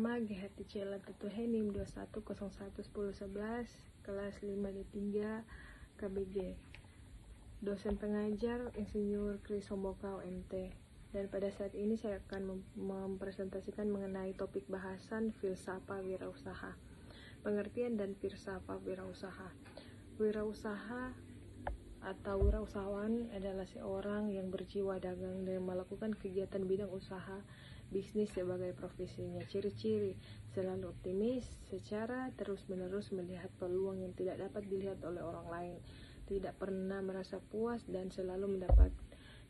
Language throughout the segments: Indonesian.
Nama GHTC Lantatuhenim 21011011 kelas 5D3 KBG. Dosen pengajar Insinyur Kris Hombokau MT. Dan pada saat ini saya akan mempresentasikan mengenai topik bahasan filsafat wirausaha. Pengertian dan filsafat wirausaha. Wirausaha atau wirausahawan adalah seorang yang berjiwa dagang dan melakukan kegiatan bidang usaha bisnis sebagai profesinya. Ciri-ciri: selalu optimis, secara terus-menerus melihat peluang yang tidak dapat dilihat oleh orang lain, tidak pernah merasa puas dan selalu mendapat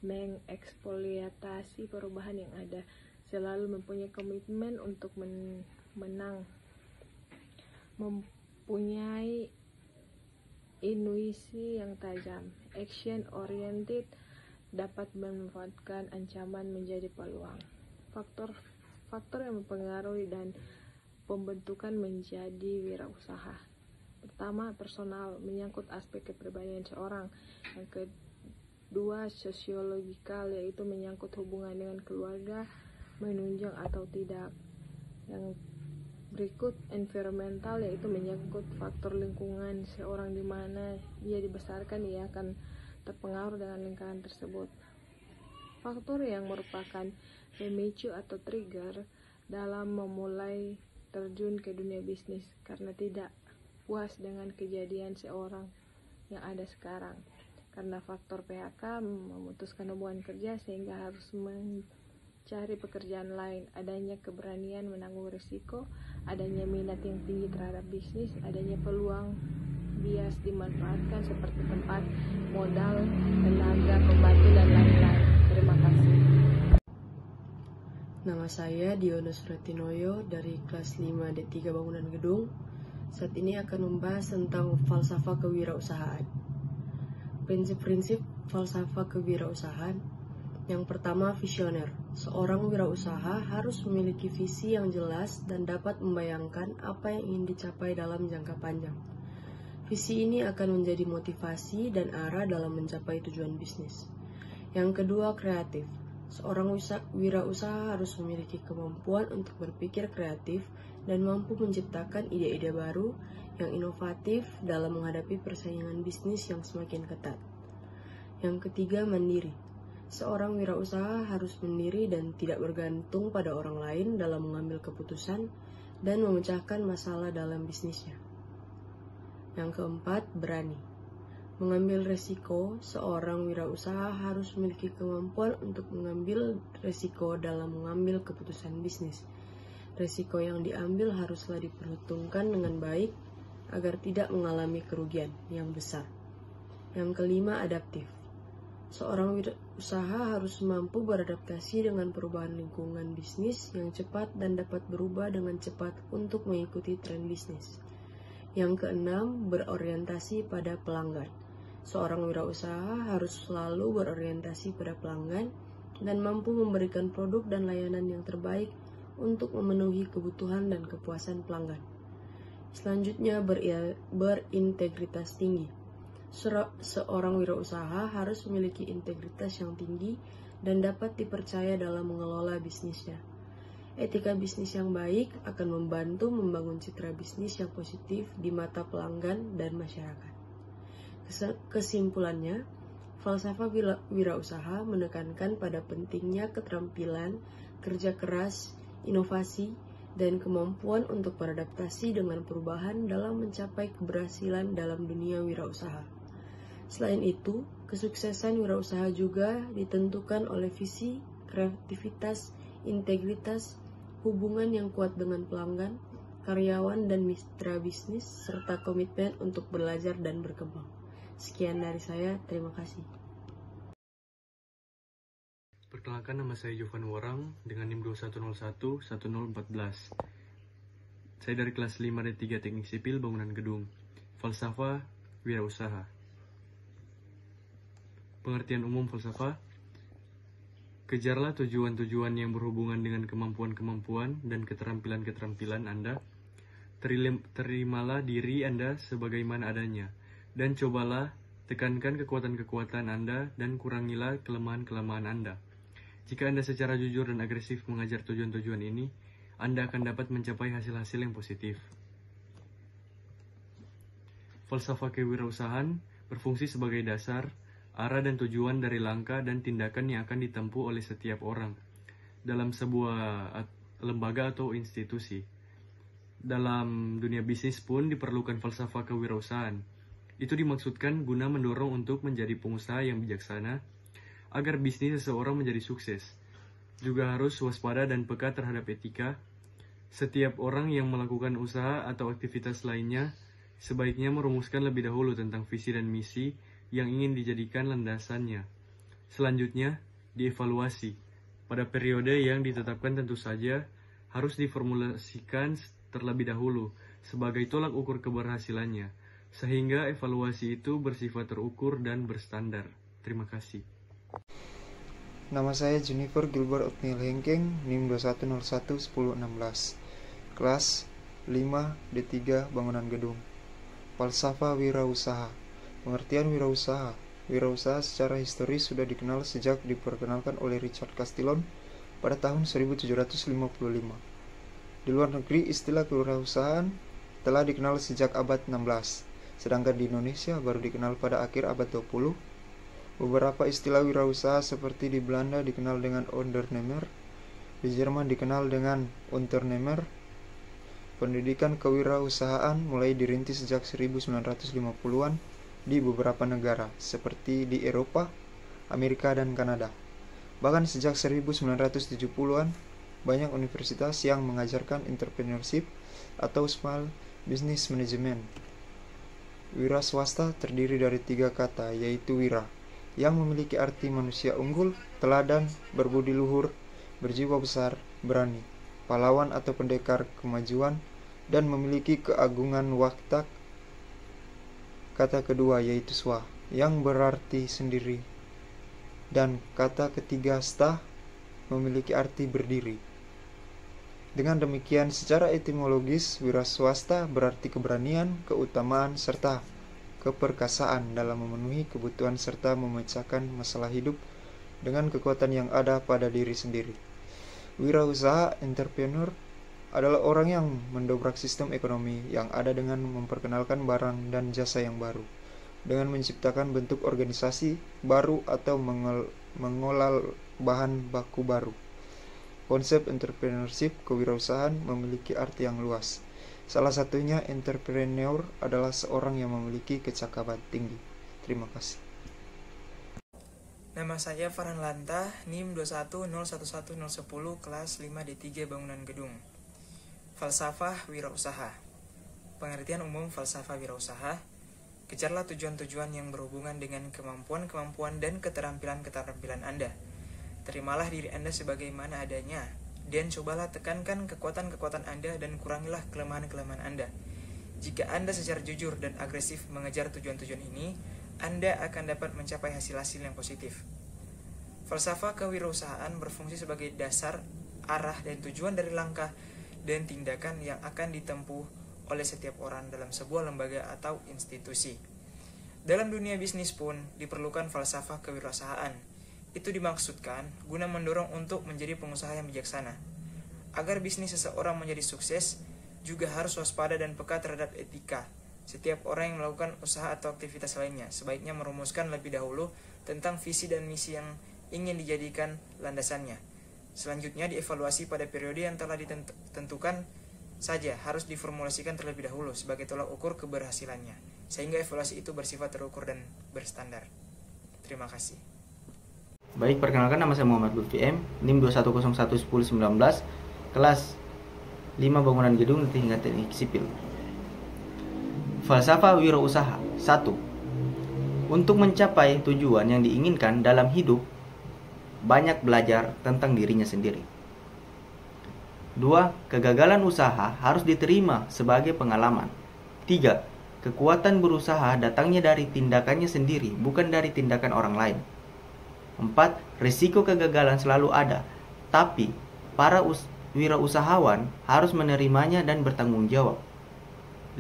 mengeksploitasi perubahan yang ada, selalu mempunyai komitmen untuk menang, mempunyai intuisi yang tajam, action oriented, dapat memanfaatkan ancaman menjadi peluang. Faktor yang mempengaruhi dan pembentukan menjadi wirausaha. Pertama, personal, menyangkut aspek kepribadian seorang. Yang kedua, sosiologikal, yaitu menyangkut hubungan dengan keluarga, menunjang atau tidak. Yang berikut, environmental, yaitu menyangkut faktor lingkungan seorang, di mana ia dibesarkan, ia akan terpengaruh dengan lingkungan tersebut. Faktor yang merupakan pemicu atau trigger dalam memulai terjun ke dunia bisnis karena tidak puas dengan kejadian seorang yang ada sekarang. Karena faktor PHK memutuskan hubungan kerja sehingga harus mencari pekerjaan lain, adanya keberanian menanggung risiko, adanya minat yang tinggi terhadap bisnis, adanya peluang bias dimanfaatkan seperti tempat, modal, tenaga, pembantu, dan lain-lain. Terima kasih. Nama saya Dionus Retinoyo dari kelas 5D3 Bangunan Gedung. Saat ini akan membahas tentang falsafah kewirausahaan. Prinsip-prinsip falsafah kewirausahaan. Yang pertama, visioner. Seorang wirausaha harus memiliki visi yang jelas dan dapat membayangkan apa yang ingin dicapai dalam jangka panjang. Visi ini akan menjadi motivasi dan arah dalam mencapai tujuan bisnis. Yang kedua, kreatif. Seorang wirausaha harus memiliki kemampuan untuk berpikir kreatif dan mampu menciptakan ide-ide baru yang inovatif dalam menghadapi persaingan bisnis yang semakin ketat. Yang ketiga, mandiri. Seorang wirausaha harus mandiri dan tidak bergantung pada orang lain dalam mengambil keputusan dan memecahkan masalah dalam bisnisnya. Yang keempat, berani. Mengambil resiko. Seorang wirausaha harus memiliki kemampuan untuk mengambil resiko dalam mengambil keputusan bisnis. Resiko yang diambil haruslah diperhitungkan dengan baik agar tidak mengalami kerugian yang besar. Yang kelima, adaptif. Seorang wirausaha harus mampu beradaptasi dengan perubahan lingkungan bisnis yang cepat dan dapat berubah dengan cepat untuk mengikuti tren bisnis. Yang keenam, berorientasi pada pelanggan. Seorang wirausaha harus selalu berorientasi pada pelanggan dan mampu memberikan produk dan layanan yang terbaik untuk memenuhi kebutuhan dan kepuasan pelanggan. Selanjutnya, berintegritas tinggi. Seorang wirausaha harus memiliki integritas yang tinggi dan dapat dipercaya dalam mengelola bisnisnya. Etika bisnis yang baik akan membantu membangun citra bisnis yang positif di mata pelanggan dan masyarakat. Kesimpulannya, falsafah wirausaha menekankan pada pentingnya keterampilan, kerja keras, inovasi, dan kemampuan untuk beradaptasi dengan perubahan dalam mencapai keberhasilan dalam dunia wirausaha. Selain itu, kesuksesan wirausaha juga ditentukan oleh visi, kreativitas, integritas, hubungan yang kuat dengan pelanggan, karyawan, dan mitra bisnis, serta komitmen untuk belajar dan berkembang. Sekian dari saya, terima kasih. Perkenalkan, nama saya Jovan Worang dengan NIM 21011014. Saya dari kelas 5D3 Teknik Sipil Bangunan Gedung. Falsafah wirausaha. Pengertian umum falsafah: kejarlah tujuan-tujuan yang berhubungan dengan kemampuan-kemampuan dan keterampilan-keterampilan Anda. Terimalah diri Anda sebagaimana adanya, dan cobalah tekankan kekuatan-kekuatan Anda dan kurangilah kelemahan-kelemahan Anda. Jika Anda secara jujur dan agresif mengajar tujuan-tujuan ini, Anda akan dapat mencapai hasil-hasil yang positif. Falsafah kewirausahaan berfungsi sebagai dasar, arah dan tujuan dari langkah dan tindakan yang akan ditempuh oleh setiap orang dalam sebuah lembaga atau institusi. Dalam dunia bisnis pun diperlukan falsafah kewirausahaan. Itu dimaksudkan guna mendorong untuk menjadi pengusaha yang bijaksana agar bisnis seseorang menjadi sukses. Juga harus waspada dan peka terhadap etika. Setiap orang yang melakukan usaha atau aktivitas lainnya sebaiknya merumuskan lebih dahulu tentang visi dan misi yang ingin dijadikan landasannya. Selanjutnya, dievaluasi. Pada periode yang ditetapkan tentu saja harus diformulasikan terlebih dahulu sebagai tolak ukur keberhasilannya, sehingga evaluasi itu bersifat terukur dan berstandar. Terima kasih. Nama saya Jennifer Gilbert Othniel Hengkeng, NIM 21011016, kelas 5D3 Bangunan Gedung. Falsafah wirausaha. Pengertian wirausaha. Wirausaha secara historis sudah dikenal sejak diperkenalkan oleh Richard Castillon pada tahun 1755. Di luar negeri, istilah kewirausahaan telah dikenal sejak abad 16, sedangkan di Indonesia baru dikenal pada akhir abad 20. Beberapa istilah wirausaha seperti di Belanda dikenal dengan Ondernemer, di Jerman dikenal dengan Unternehmer. Pendidikan kewirausahaan mulai dirintis sejak 1950-an di beberapa negara, seperti di Eropa, Amerika, dan Kanada. Bahkan sejak 1970-an, banyak universitas yang mengajarkan entrepreneurship atau small business management. Wira swasta terdiri dari 3 kata, yaitu wira, yang memiliki arti manusia unggul, teladan, berbudi luhur, berjiwa besar, berani, pahlawan atau pendekar kemajuan, dan memiliki keagungan watak. Kata kedua yaitu swa, yang berarti sendiri, dan kata ketiga sta, memiliki arti berdiri. Dengan demikian, secara etimologis, wira swasta berarti keberanian, keutamaan, serta keperkasaan dalam memenuhi kebutuhan serta memecahkan masalah hidup dengan kekuatan yang ada pada diri sendiri. Wirausaha entrepreneur adalah orang yang mendobrak sistem ekonomi yang ada dengan memperkenalkan barang dan jasa yang baru, dengan menciptakan bentuk organisasi baru atau mengolah bahan baku baru. Konsep entrepreneurship kewirausahaan memiliki arti yang luas. Salah satunya, entrepreneur adalah seorang yang memiliki kecakapan tinggi. Terima kasih. Nama saya Farhan Lanta, NIM 21011010, kelas 5D3 Bangunan Gedung. Falsafah wirausaha. Pengertian umum falsafah wirausaha: kejarlah tujuan-tujuan yang berhubungan dengan kemampuan-kemampuan dan keterampilan-keterampilan Anda. Terimalah diri Anda sebagaimana adanya, dan cobalah tekankan kekuatan-kekuatan Anda dan kurangilah kelemahan-kelemahan Anda. Jika Anda secara jujur dan agresif mengejar tujuan-tujuan ini, Anda akan dapat mencapai hasil-hasil yang positif. Falsafah kewirausahaan berfungsi sebagai dasar, arah, dan tujuan dari langkah dan tindakan yang akan ditempuh oleh setiap orang dalam sebuah lembaga atau institusi. Dalam dunia bisnis pun diperlukan falsafah kewirausahaan. Itu dimaksudkan guna mendorong untuk menjadi pengusaha yang bijaksana. Agar bisnis seseorang menjadi sukses, juga harus waspada dan peka terhadap etika. Setiap orang yang melakukan usaha atau aktivitas lainnya sebaiknya merumuskan lebih dahulu tentang visi dan misi yang ingin dijadikan landasannya. Selanjutnya, dievaluasi pada periode yang telah ditentukan saja harus diformulasikan terlebih dahulu sebagai tolak ukur keberhasilannya, sehingga evaluasi itu bersifat terukur dan berstandar. Terima kasih. Baik, perkenalkan, nama saya Muhammad Lutfi M, NIM 21011019, kelas 5 Bangunan Gedung tingkat teknik sipil. Falsafah wirausaha. 1. Untuk mencapai tujuan yang diinginkan dalam hidup, banyak belajar tentang dirinya sendiri. 2. Kegagalan usaha harus diterima sebagai pengalaman. 3. Kekuatan berusaha datangnya dari tindakannya sendiri, bukan dari tindakan orang lain. 4. Risiko kegagalan selalu ada, tapi para wirausahawan harus menerimanya dan bertanggung jawab.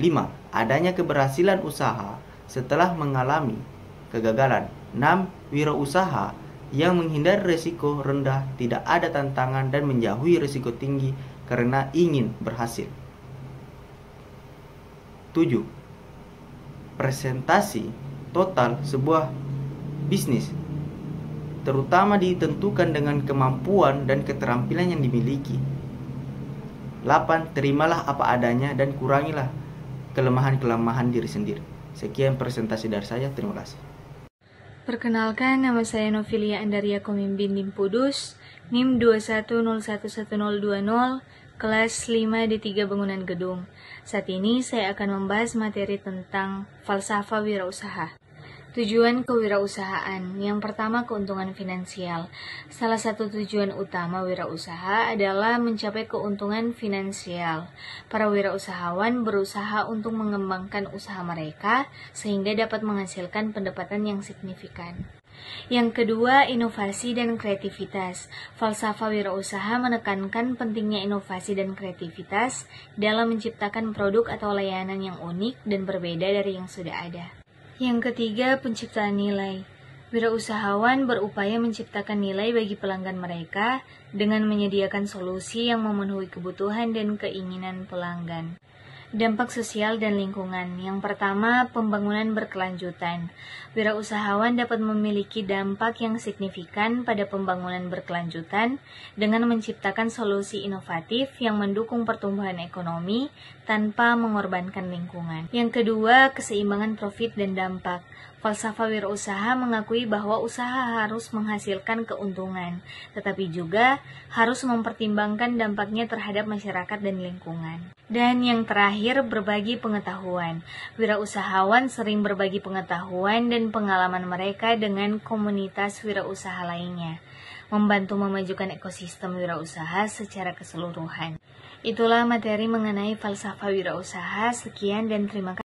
5. Adanya keberhasilan usaha setelah mengalami kegagalan. 6. Wirausaha yang menghindari risiko rendah, tidak ada tantangan dan menjauhi risiko tinggi karena ingin berhasil. 7. Presentasi total sebuah bisnis terutama ditentukan dengan kemampuan dan keterampilan yang dimiliki. 8. Terimalah apa adanya dan kurangilah kelemahan-kelemahan diri sendiri. Sekian presentasi dari saya, terima kasih. Perkenalkan, nama saya Novilia Andaria Komimbin Nimpudus, NIM 21011020, kelas 5 D3 Bangunan Gedung. Saat ini saya akan membahas materi tentang falsafah wirausaha. Tujuan kewirausahaan. Yang pertama, keuntungan finansial. Salah satu tujuan utama wirausaha adalah mencapai keuntungan finansial. Para wirausahawan berusaha untuk mengembangkan usaha mereka sehingga dapat menghasilkan pendapatan yang signifikan. Yang kedua, inovasi dan kreativitas. Falsafah wirausaha menekankan pentingnya inovasi dan kreativitas dalam menciptakan produk atau layanan yang unik dan berbeda dari yang sudah ada. Yang ketiga, penciptaan nilai. Wirausahawan berupaya menciptakan nilai bagi pelanggan mereka dengan menyediakan solusi yang memenuhi kebutuhan dan keinginan pelanggan. Dampak sosial dan lingkungan. Yang pertama, pembangunan berkelanjutan. Wirausahawan dapat memiliki dampak yang signifikan pada pembangunan berkelanjutan dengan menciptakan solusi inovatif yang mendukung pertumbuhan ekonomi tanpa mengorbankan lingkungan. Yang kedua, keseimbangan profit dan dampak. Falsafah wirausaha mengakui bahwa usaha harus menghasilkan keuntungan, tetapi juga harus mempertimbangkan dampaknya terhadap masyarakat dan lingkungan. Dan yang terakhir, berbagi pengetahuan. Wirausahawan sering berbagi pengetahuan dan pengalaman mereka dengan komunitas wirausaha lainnya, membantu memajukan ekosistem wirausaha secara keseluruhan. Itulah materi mengenai falsafah wirausaha. Sekian dan terima kasih.